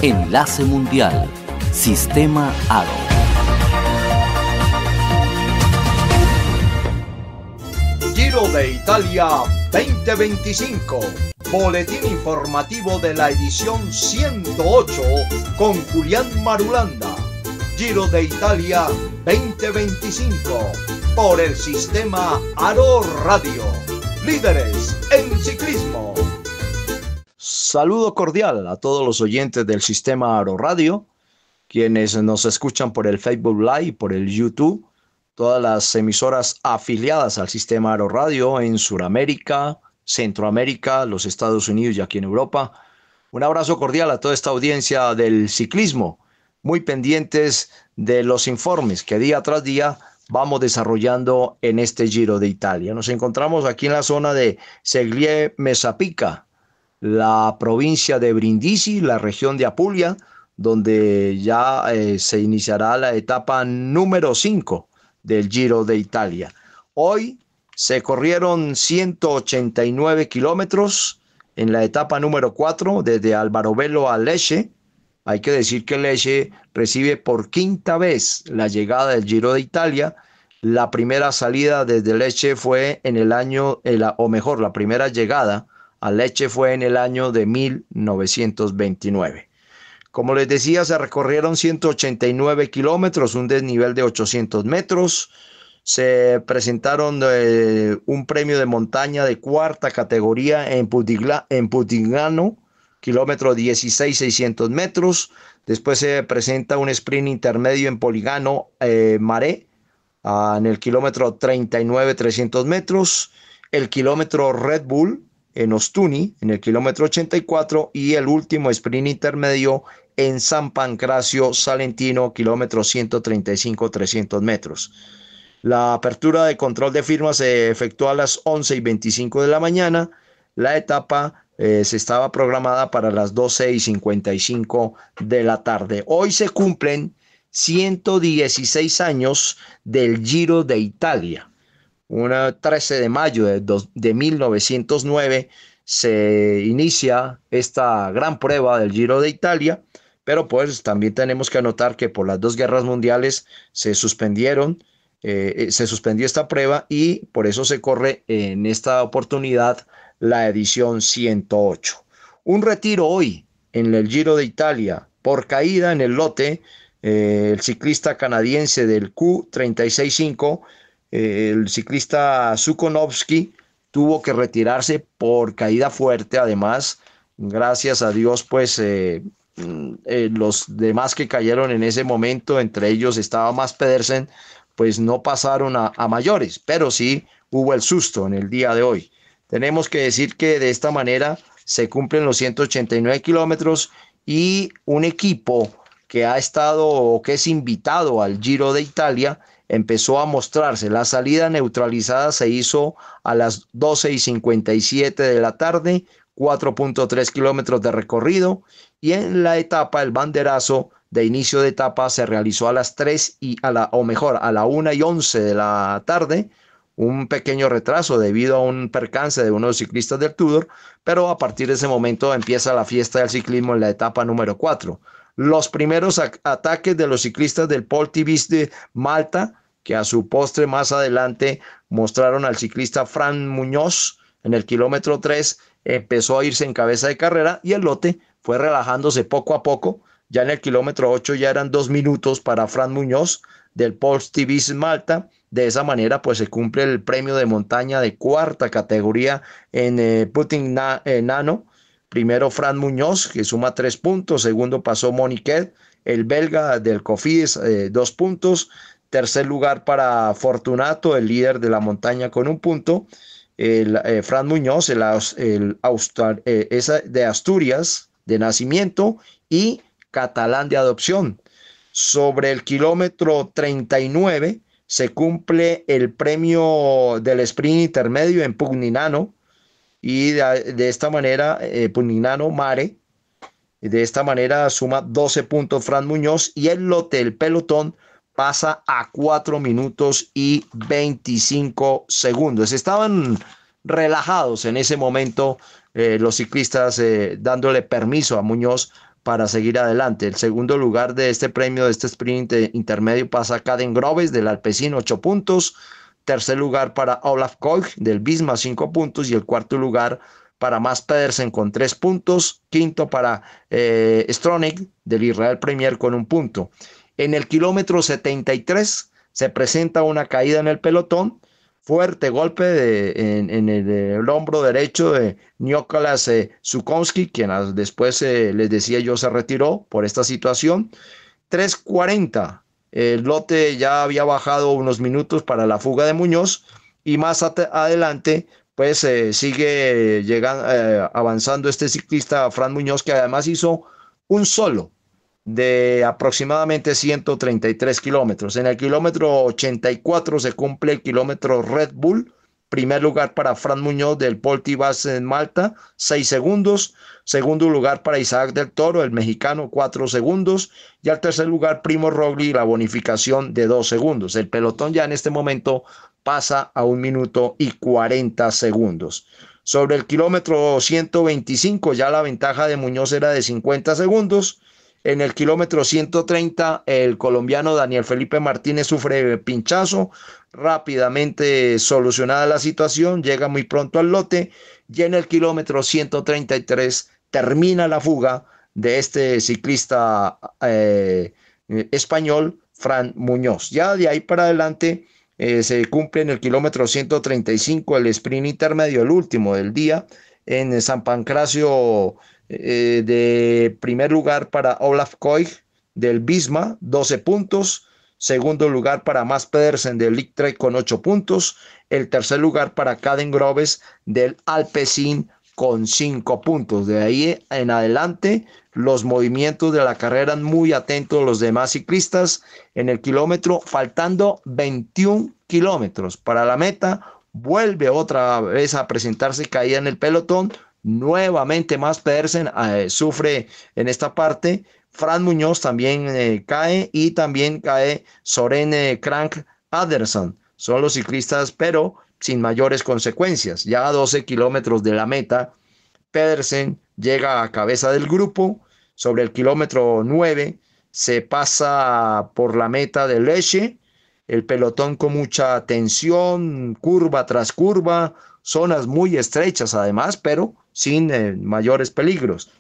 Enlace Mundial. Sistema Aro. Giro de Italia 2025. Boletín informativo de la edición 108 con Julián Marulanda. Giro de Italia 2025 por el Sistema Aro Radio. Líderes en ciclismo. Saludo cordial a todos los oyentes del Sistema Aro Radio, quienes nos escuchan por el Facebook Live, por el YouTube, todas las emisoras afiliadas al Sistema Aro Radio en Sudamérica, Centroamérica, los Estados Unidos y aquí en Europa. Un abrazo cordial a toda esta audiencia del ciclismo, muy pendientes de los informes que día tras día vamos desarrollando en este Giro de Italia. Nos encontramos aquí en la zona de Seglie-Messapica, la provincia de Brindisi, la región de Apulia, donde ya se iniciará la etapa número 5 del Giro de Italia. Hoy se corrieron 189 kilómetros en la etapa número 4, desde Albarobello a Lecce. Hay que decir que Lecce recibe por quinta vez la llegada del Giro de Italia. La primera salida desde Lecce fue en el año, la primera llegada a Lecce fue en el año de 1929. Como les decía, se recorrieron 189 kilómetros, un desnivel de 800 metros. Se presentaron un premio de montaña de cuarta categoría en Putignano, kilómetro 16,600 metros. Después se presenta un sprint intermedio en Poligano Mare, en el kilómetro 39,300 metros. El kilómetro Red Bull en Ostuni, en el kilómetro 84, y el último sprint intermedio en San Pancracio Salentino, kilómetro 135,300 metros. La apertura de control de firmas se efectuó a las 11:25 de la mañana. La etapa se estaba programada para las 12:55 de la tarde. Hoy se cumplen 116 años del Giro de Italia. Un 13 de mayo de 1909 se inicia esta gran prueba del Giro de Italia, pero pues también tenemos que anotar que por las dos guerras mundiales se suspendió esta prueba y por eso se corre en esta oportunidad la edición 108. Un retiro hoy en el Giro de Italia por caída en el lote, el ciclista canadiense del Q365, el ciclista Sukonovsky, tuvo que retirarse por caída fuerte. Además, gracias a Dios, pues los demás que cayeron en ese momento, entre ellos estaba Mads Pedersen, pues no pasaron a mayores, pero sí hubo el susto en el día de hoy. Tenemos que decir que de esta manera se cumplen los 189 kilómetros y un equipo que ha estado o que es invitado al Giro de Italia empezó a mostrarse. La salida neutralizada se hizo a las 12:57 de la tarde, 4.3 kilómetros de recorrido, y en la etapa, el banderazo de inicio de etapa se realizó a las 1:11 de la tarde, un pequeño retraso debido a un percance de uno de los ciclistas del Tudor, pero a partir de ese momento empieza la fiesta del ciclismo en la etapa número 4. Los primeros ataques de los ciclistas del Poltivis de Malta, que a su postre más adelante mostraron al ciclista Fran Muñoz en el kilómetro 3, empezó a irse en cabeza de carrera y el lote fue relajándose poco a poco. Ya en el kilómetro 8 ya eran 2 minutos para Fran Muñoz del Poltivis Malta. De esa manera pues se cumple el premio de montaña de cuarta categoría en Putignano. Primero Fran Muñoz, que suma 3 puntos. Segundo pasó Moniquet, el belga del Cofidis, 2 puntos. Tercer lugar para Fortunato, el líder de la montaña, con 1 punto. Fran Muñoz, de Asturias de nacimiento y catalán de adopción. Sobre el kilómetro 39 se cumple el premio del sprint intermedio en Pugnano, y de esta manera Pugnano Mare, de esta manera suma 12 puntos Fran Muñoz, y el lote, el pelotón, pasa a 4 minutos y 25 segundos. Estaban relajados en ese momento los ciclistas, dándole permiso a Muñoz para seguir adelante. El segundo lugar de este premio, de este sprint intermedio, pasa a Caden Groves del Alpecin, 8 puntos. Tercer lugar para Olaf Koch del Visma, 5 puntos. Y el cuarto lugar para Mads Pedersen con 3 puntos. Quinto para Stronach del Israel Premier con 1 punto. En el kilómetro 73 se presenta una caída en el pelotón. Fuerte golpe en el hombro derecho de Nicolas Sukonski, quien después les decía yo se retiró por esta situación. 3:40. El lote ya había bajado unos minutos para la fuga de Muñoz y más adelante pues sigue avanzando este ciclista Fran Muñoz, que además hizo un solo de aproximadamente 133 kilómetros. En el kilómetro 84 se cumple el kilómetro Red Bull. Primer lugar para Fran Muñoz del Poltibas en Malta, 6 segundos. Segundo lugar para Isaac del Toro, el mexicano, 4 segundos. Y al tercer lugar, Primo Roglic, la bonificación de 2 segundos. El pelotón ya en este momento pasa a 1 minuto y 40 segundos. Sobre el kilómetro 125 ya la ventaja de Muñoz era de 50 segundos. En el kilómetro 130, el colombiano Daniel Felipe Martínez sufre pinchazo. Rápidamente solucionada la situación, llega muy pronto al lote. Y en el kilómetro 133 termina la fuga de este ciclista español, Fran Muñoz. Ya de ahí para adelante se cumple en el kilómetro 135 el sprint intermedio, el último del día, en San Pancracio. De primer lugar para Olaf Koch del Visma, 12 puntos. Segundo lugar para Mads Pedersen del Lichtrek con 8 puntos. El tercer lugar para Caden Groves del Alpecin con 5 puntos. De ahí en adelante, los movimientos de la carrera, muy atentos los demás ciclistas. En el kilómetro, faltando 21 kilómetros para la meta, vuelve otra vez a presentarse caída en el pelotón. Nuevamente Mads Pedersen sufre en esta parte. Fran Muñoz también cae y también cae Soren Crank Anderson. Son los ciclistas, pero sin mayores consecuencias. Ya a 12 kilómetros de la meta, Pedersen llega a cabeza del grupo. Sobre el kilómetro 9 se pasa por la meta de Leche. El pelotón con mucha tensión, curva tras curva, zonas muy estrechas además, pero sin mayores peligros.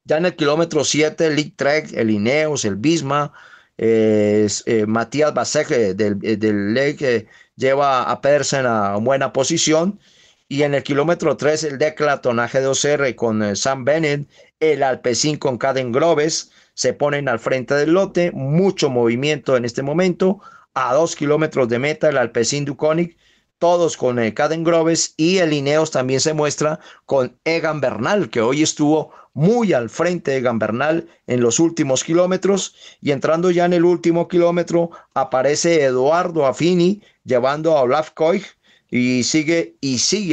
Ya en el kilómetro 7, el Lichtrek, el Ineos, el Visma, Matías Basek del LEG lleva a Pedersen a buena posición. Y en el kilómetro 3, el Decathlon AG2R con Sam Bennett, el Alpecin con Caden Groves, se ponen al frente del lote. Mucho movimiento en este momento. A 2 kilómetros de meta, el Alpecin Deceuninck, todos con Caden Groves, y el Ineos también se muestra con Egan Bernal, que hoy estuvo muy al frente de Egan Bernal en los últimos kilómetros. Y entrando ya en el último kilómetro, aparece Eduardo Affini llevando a Olaf Koch, y sigue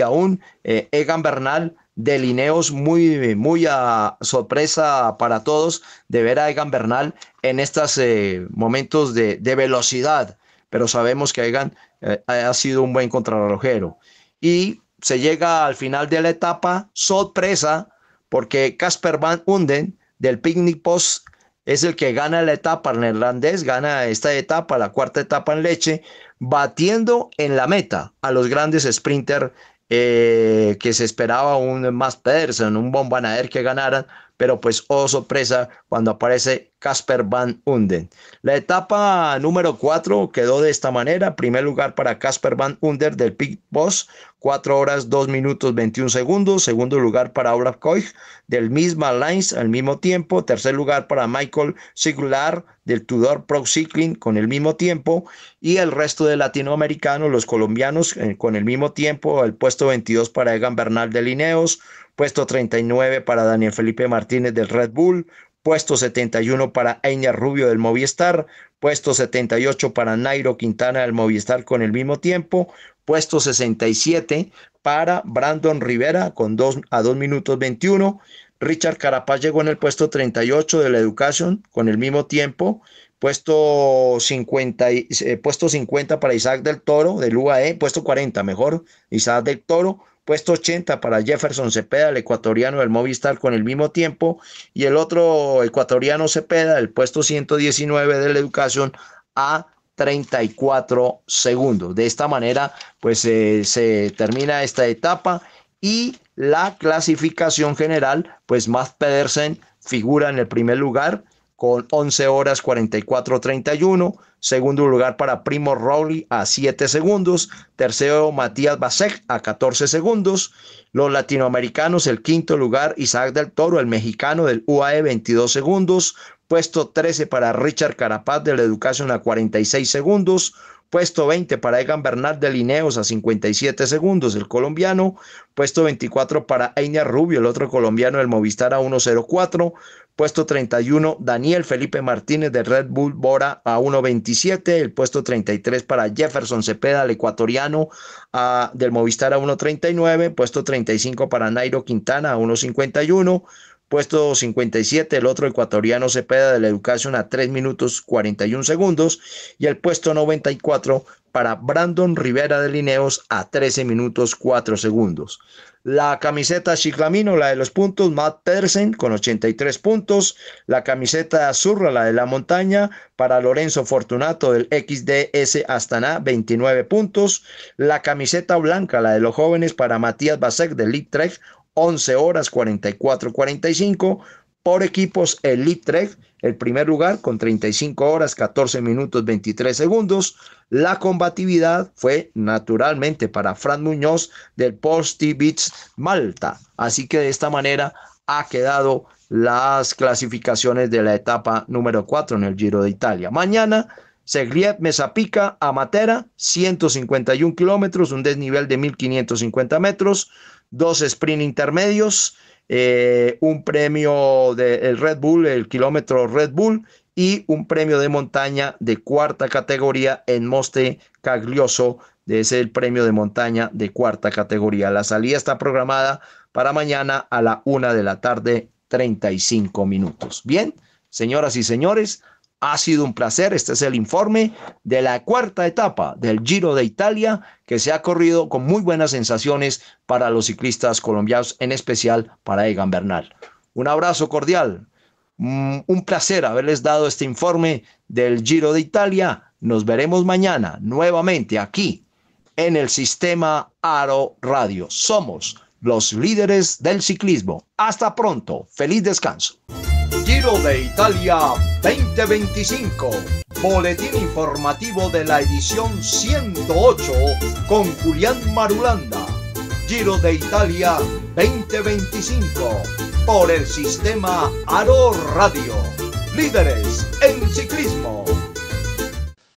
aún Egan Bernal del Ineos, muy a sorpresa para todos de ver a Egan Bernal en estos momentos de velocidad, pero sabemos que Egan ha sido un buen contrarrelojero. Y se llega al final de la etapa, sorpresa, porque Casper Van Unden del Picnic Post es el que gana la etapa, el neerlandés gana esta etapa, la cuarta etapa en Leche, batiendo en la meta a los grandes sprinters que se esperaba, un Mads Pedersen, un Bon Van Aert que ganaran, pero pues oh sorpresa cuando aparece Casper Van Unden. La etapa número 4 quedó de esta manera: primer lugar para Casper Van Unden del Pit Boss, 4 horas 2 minutos 21 segundos. Segundo lugar para Olaf Koch del Misma Lines al mismo tiempo. Tercer lugar para Michael Sigurlar del Tudor Pro Cycling con el mismo tiempo. Y el resto de latinoamericanos, los colombianos con el mismo tiempo. El puesto 22 para Egan Bernal del Ineos, puesto 39 para Daniel Felipe Martínez del Red Bull, puesto 71 para Einar Rubio del Movistar, puesto 78 para Nairo Quintana del Movistar con el mismo tiempo, puesto 67 para Brandon Rivera con 2 minutos 21, Richard Carapaz llegó en el puesto 38 de la Education con el mismo tiempo, puesto 50 para Isaac del Toro del UAE, puesto 40 mejor, Isaac del Toro, puesto 80 para Jefferson Cepeda, el ecuatoriano del Movistar, con el mismo tiempo, y el otro ecuatoriano Cepeda, el puesto 119 del Educación, a 34 segundos. De esta manera, pues se termina esta etapa y la clasificación general, pues Mads Pedersen figura en el primer lugar con 11 horas 44:31. Segundo lugar para Primo Roglic a 7 segundos. Tercero, Matías Basek a 14 segundos. Los latinoamericanos, el quinto lugar, Isaac del Toro, el mexicano del UAE, 22 segundos. Puesto 13 para Richard Carapaz del Education a 46 segundos. Puesto 20 para Egan Bernal de Ineos a 57 segundos, el colombiano. Puesto 24 para Einar Rubio, el otro colombiano del Movistar a 1:04. Puesto 31, Daniel Felipe Martínez de Red Bull Bora a 1:27. El puesto 33 para Jefferson Cepeda, el ecuatoriano del Movistar a 1:39. Puesto 35 para Nairo Quintana a 1:51. Puesto 57, el otro ecuatoriano Cepeda de la Education a 3 minutos 41 segundos. Y el puesto 94 para Brandon Rivera de Ineos a 13 minutos 4 segundos. La camiseta Ciclamino, la de los puntos, Mads Pedersen con 83 puntos. La camiseta Azurra, la de la montaña, para Lorenzo Fortunato del XDS Astana, 29 puntos. La camiseta blanca, la de los jóvenes, para Matías Basek del Elite Trek, 11 horas 44:45. Por equipos, el Elite Trek, el primer lugar con 35 horas 14 minutos 23 segundos. La combatividad fue naturalmente para Fran Muñoz del Posti Beach Malta. Así que de esta manera ha quedado las clasificaciones de la etapa número 4 en el Giro de Italia. Mañana, Segliet Mesapica a Matera, 151 kilómetros, un desnivel de 1550 metros, 2 sprint intermedios, un premio del Red Bull, el kilómetro Red Bull, y un premio de montaña de cuarta categoría en Monte Caglioso, es el premio de montaña de cuarta categoría. La salida está programada para mañana a la 1:35 p.m. Bien, señoras y señores, ha sido un placer. Este es el informe de la cuarta etapa del Giro de Italia, que se ha corrido con muy buenas sensaciones para los ciclistas colombianos, en especial para Egan Bernal. Un abrazo cordial. Un placer haberles dado este informe del Giro de Italia. Nos veremos mañana nuevamente aquí en el Sistema Aro Radio. Somos los líderes del ciclismo. Hasta pronto. Feliz descanso. Giro de Italia 2025. Boletín informativo de la edición 108 con Julián Marulanda. Giro de Italia 2025 por el Sistema Aro Radio. Líderes en ciclismo.